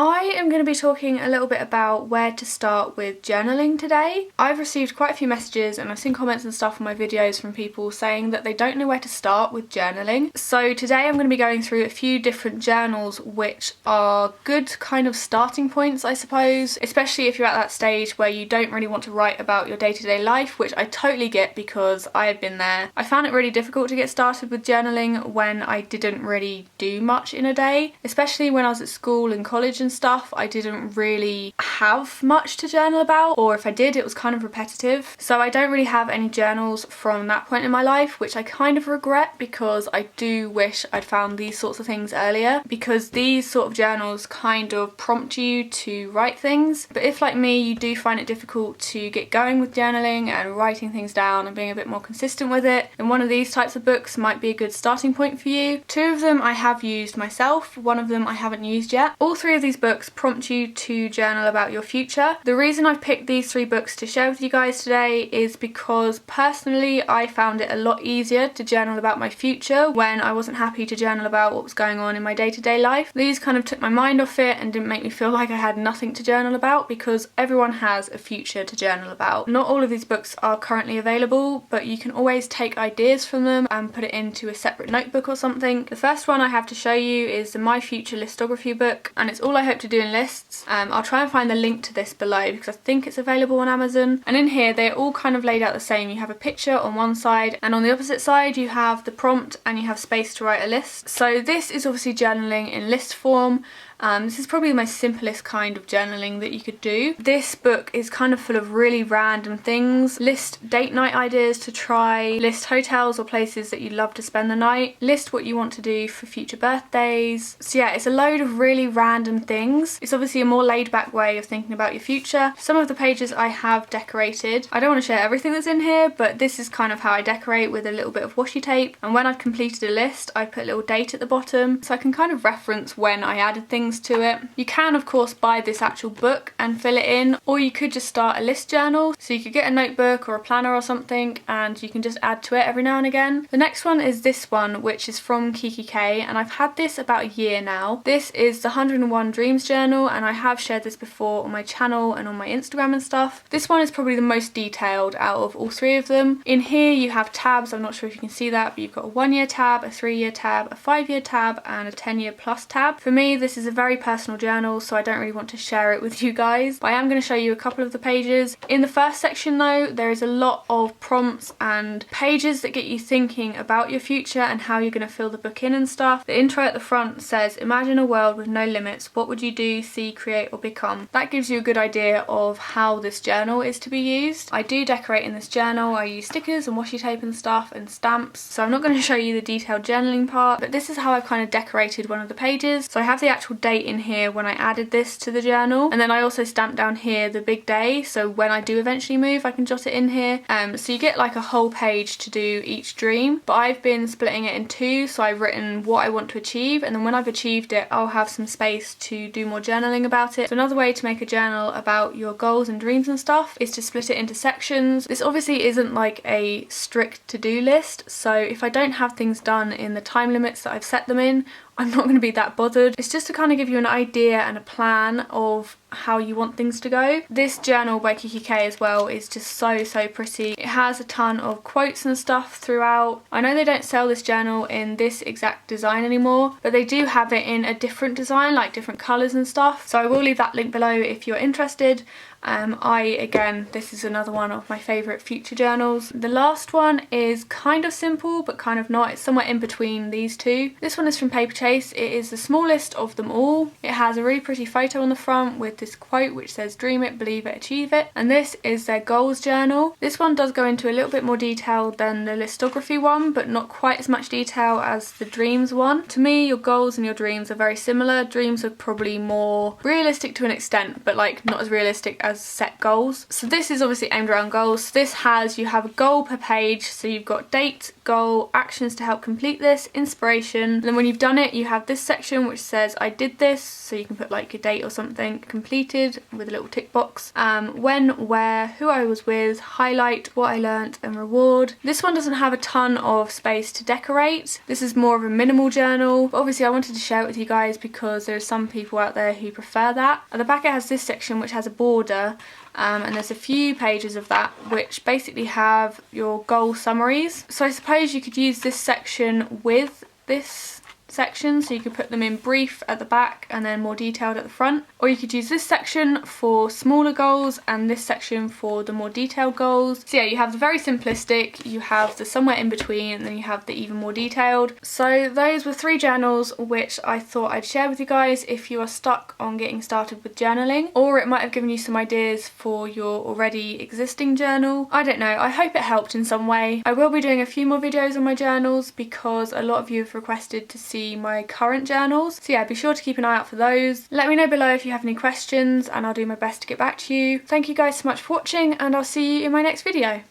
I am going to be talking a little bit about where to start with journaling today. I've received quite a few messages and I've seen comments and stuff on my videos from people saying that they don't know where to start with journaling. So today I'm going to be going through a few different journals which are good kind of starting points, I suppose, especially if you're at that stage where you don't really want to write about your day-to-day life, which I totally get because I have been there. I found it really difficult to get started with journaling when I didn't really do much in a day, especially when I was at school and college and stuff. I didn't really have much to journal about, or if I did, it was kind of repetitive. So I don't really have any journals from that point in my life, which I kind of regret because I do wish I'd found these sorts of things earlier, because these sort of journals kind of prompt you to write things. But if, like me, you do find it difficult to get going with journaling and writing things down and being a bit more consistent with it, then one of these types of books might be a good starting point for you. Two of them I have used myself, one of them I haven't used yet. All three of these books prompt you to journal about your future. The reason I've picked these three books to share with you guys today is because personally I found it a lot easier to journal about my future when I wasn't happy to journal about what was going on in my day-to-day life. These kind of took my mind off it and didn't make me feel like I had nothing to journal about, because everyone has a future to journal about. Not all of these books are currently available, but you can always take ideas from them and put it into a separate notebook or something. The first one I have to show you is the My Future Listography book, and it's all I hope to do in lists. I'll try and find the link to this below because I think it's available on Amazon. And in here they're all kind of laid out the same. You have a picture on one side and on the opposite side you have the prompt and you have space to write a list. So this is obviously journaling in list form. This is probably the most simplest kind of journaling that you could do. This book is kind of full of really random things. List date night ideas to try, list hotels or places that you'd love to spend the night, list what you want to do for future birthdays. So yeah, it's a load of really random things. It's obviously a more laid back way of thinking about your future. Some of the pages I have decorated. I don't want to share everything that's in here, but this is kind of how I decorate, with a little bit of washi tape. And when I've completed a list, I put a little date at the bottom so I can kind of reference when I added things to it. You can of course buy this actual book and fill it in, or you could just start a list journal. So you could get a notebook or a planner or something and you can just add to it every now and again. The next one is this one, which is from Kiki K, and I've had this about a year now. This is the 101 Dreams journal, and I have shared this before on my channel and on my Instagram and stuff. This one is probably the most detailed out of all three of them. In here you have tabs. I'm not sure if you can see that, but you've got a 1-year tab, a 3-year tab, a 5-year tab and a 10-year plus tab. For me, this is a very personal journal, so I don't really want to share it with you guys, but I am going to show you a couple of the pages. In the first section though, there is a lot of prompts and pages that get you thinking about your future and how you're going to fill the book in and stuff. The intro at the front says, imagine a world with no limits, what would you do, see, create or become? That gives you a good idea of how this journal is to be used. I do decorate in this journal. I use stickers and washi tape and stuff and stamps, so I'm not going to show you the detailed journaling part, but this is how I've kind of decorated one of the pages. So I have the actual date in here when I added this to the journal, and then I also stamped down here the big day, so when I do eventually move I can jot it in here. So you get like a whole page to do each dream, but I've been splitting it in two, so I've written what I want to achieve, and then when I've achieved it I'll have some space to do more journaling about it. So another way to make a journal about your goals and dreams and stuff is to split it into sections. This obviously isn't like a strict to-do list, so if I don't have things done in the time limits that I've set them in, I'm not going to be that bothered. It's just to kind of give you an idea and a plan of how you want things to go. This journal by Kiki K as well is just so pretty. It has a ton of quotes and stuff throughout. I know they don't sell this journal in this exact design anymore, but they do have it in a different design, like different colours and stuff. So I will leave that link below if you're interested. Again, this is another one of my favourite future journals. The last one is kind of simple but kind of not. It's somewhere in between these two. This one is from Paper Chase. It is the smallest of them all. It has a really pretty photo on the front with this quote which says, dream it, believe it, achieve it. And this is their goals journal. This one does go into a little bit more detail than the listography one, but not quite as much detail as the dreams one. To me, your goals and your dreams are very similar. Dreams are probably more realistic to an extent, but like not as realistic as set goals. So this is obviously aimed around goals. This has, you have a goal per page, so you've got date, goal, actions to help complete this, inspiration. And then when you've done it, you have this section which says I did this, so you can put like your date or something, complete completed with a little tick box. When, where, who I was with, highlight, what I learnt and reward. This one doesn't have a ton of space to decorate. This is more of a minimal journal, but obviously I wanted to share it with you guys because there are some people out there who prefer that. At the back it has this section which has a border, and there's a few pages of that which basically have your goal summaries. So I suppose you could use this section with this section, so you could put them in brief at the back and then more detailed at the front, or you could use this section for smaller goals and this section for the more detailed goals. So yeah, you have the very simplistic, you have the somewhere in between, and then you have the even more detailed. So those were 3 journals which I thought I'd share with you guys if you are stuck on getting started with journaling, or it might have given you some ideas for your already existing journal. I don't know, I hope it helped in some way. I will be doing a few more videos on my journals because a lot of you have requested to see my current journals. So yeah, be sure to keep an eye out for those. Let me know below if you have any questions and I'll do my best to get back to you. Thank you guys so much for watching, and I'll see you in my next video.